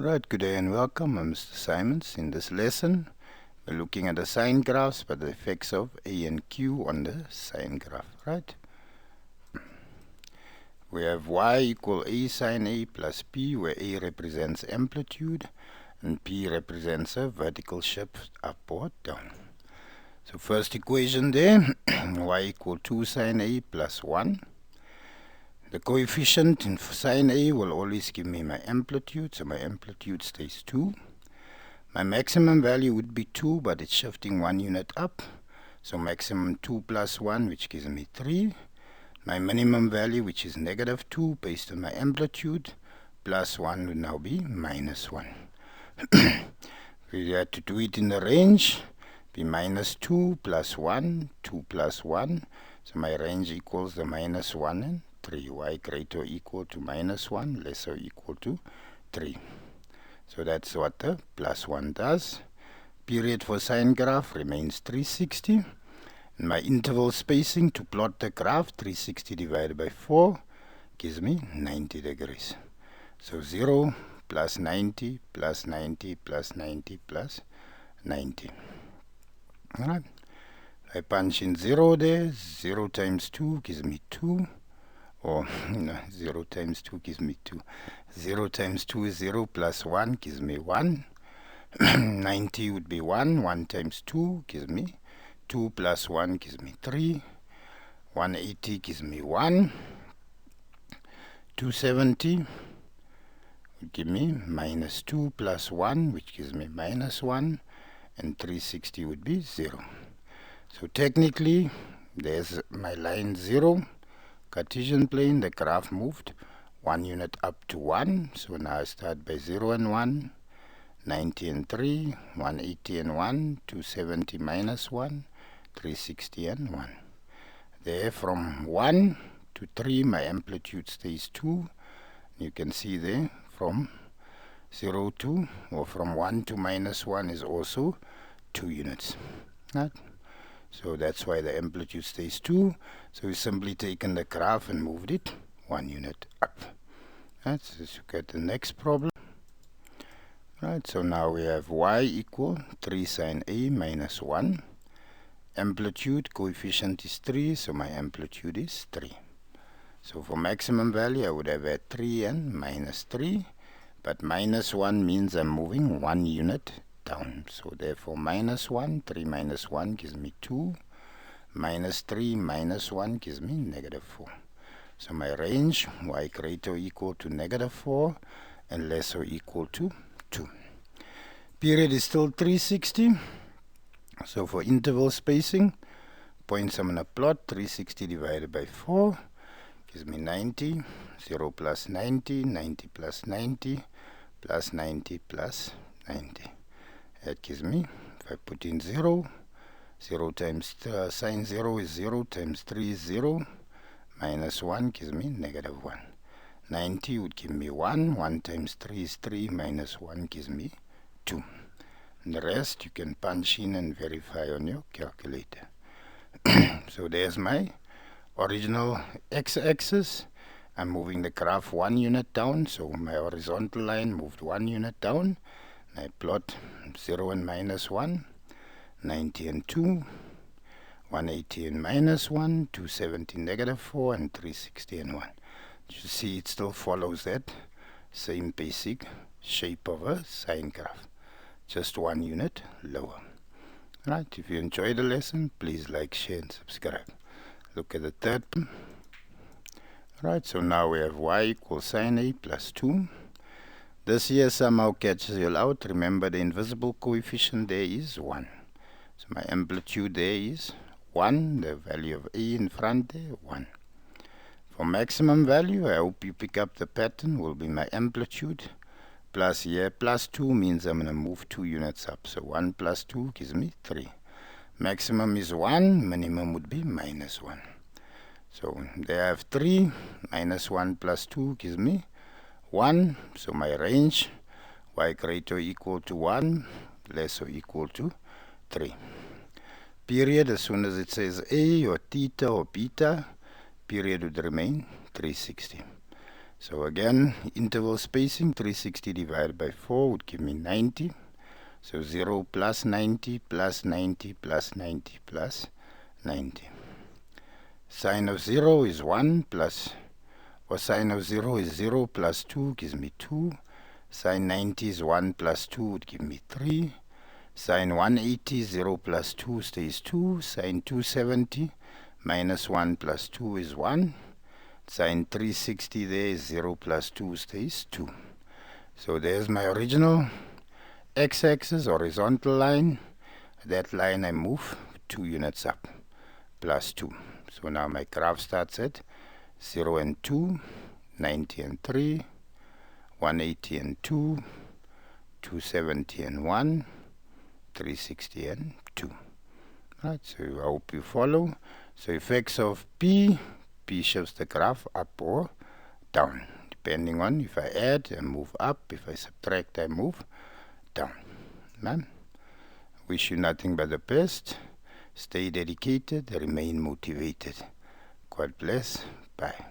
Right, good day and welcome. I'm Mr. Simons. In this lesson, we're looking at the sine graphs, but the effects of A and Q on the sine graph, right? We have y equal A sine A plus P, where A represents amplitude and P represents a vertical shift up or down. So first equation there, y equal 2 sine A plus 1. The coefficient in sine A will always give me my amplitude, so my amplitude stays 2. My maximum value would be 2, but it's shifting 1 unit up. So maximum 2 plus 1, which gives me 3. My minimum value, which is negative 2, based on my amplitude, plus 1 would now be minus 1. We had to do it in the range, be minus 2 plus 1, 2 plus 1. So my range equals the minus 1 and 3. Y greater or equal to minus 1, less or equal to 3. So that's what the plus 1 does. Period for sine graph remains 360. And my interval spacing to plot the graph, 360 divided by 4, gives me 90 degrees. So 0 plus 90 plus 90 plus 90 plus 90. Alright. I punch in 0 there. 0 times 2 gives me 2. Or no, 0 times 2 gives me 2. 0 times 2 is 0 plus 1 gives me 1. 90 would be 1. 1 times 2 gives me 2 plus 1 gives me 3. 180 gives me 1. 270 would give me minus 2 plus 1, which gives me minus 1. And 360 would be 0. So technically, there's my line 0. Cartesian plane, the graph moved 1 unit up to 1. So now I start by 0 and 1, 90 and 3, 180 and 1, 270 minus 1, 360 and 1. There from 1 to 3, my amplitude stays 2. You can see there from 0 to, or from 1 to minus 1 is also 2 units. Right? So that's why the amplitude stays 2. So we simply taken the graph and moved it 1 unit up. Right, so let's look at the next problem. Right, so now we have y equal 3 sine A minus 1. Amplitude coefficient is 3, so my amplitude is 3. So for maximum value, I would have had 3 and minus 3. But minus 1 means I'm moving 1 unit down. So therefore minus 1, 3 minus 1 gives me 2. Minus 3 minus 1 gives me negative 4. So my range, y greater or equal to negative 4 and less or equal to 2. Period is still 360. So for interval spacing, points I'm going to plot, 360 divided by 4 gives me 90. 0 plus 90, 90 plus 90, plus 90 plus 90. That gives me, if I put in 0, 0 times sine 0 is 0 times 3 is 0, minus 1 gives me negative 1. 90 would give me 1, 1 times 3 is 3, minus 1 gives me 2. And the rest you can punch in and verify on your calculator. So there's my original x-axis. I'm moving the graph 1 unit down, so my horizontal line moved 1 unit down. I plot 0 and minus 1, 90 and 2, 180 and minus 1, 270 negative 4, and 360 and 1. You see it still follows that same basic shape of a sine graph, just 1 unit lower. Right, if you enjoyed the lesson, please like, share and subscribe. Look at the third one. Right, so now we have y equals sine A plus 2. This here somehow catches you out. Remember the invisible coefficient there is 1. So my amplitude there is 1. The value of A in front there, 1. For maximum value, I hope you pick up the pattern, will be my amplitude. Plus here, plus 2 means I'm going to move 2 units up. So 1 plus 2 gives me 3. Maximum is 1. Minimum would be minus 1. So there I have 3. Minus 1 plus 2 gives me 1. So my range, y greater or equal to 1, less or equal to 3. Period, as soon as it says A or theta or beta, period would remain 360. So again, interval spacing, 360 divided by 4 would give me 90. So 0 plus 90 plus 90 plus 90 plus 90. Sine of 0 is 1 plus, or sine of 0 is 0 plus 2 gives me 2. Sine 90 is 1 plus 2 would give me 3. Sine 180, 0 plus 2 stays 2. Sine 270 minus 1 plus 2 is 1. Sine 360 there is 0 plus 2 stays 2. So there's my original x-axis, horizontal line. That line I move 2 units up, plus 2. So now my graph starts at 0 and 2, 90 and 3, 180 and 2, 270 and 1, 360 and 2. Right, so I hope you follow. So effects of P shifts the graph up or down, depending on if I add, I move up. If I subtract, I move down. Man, wish you nothing but the best. Stay dedicated, remain motivated. God bless. Bye.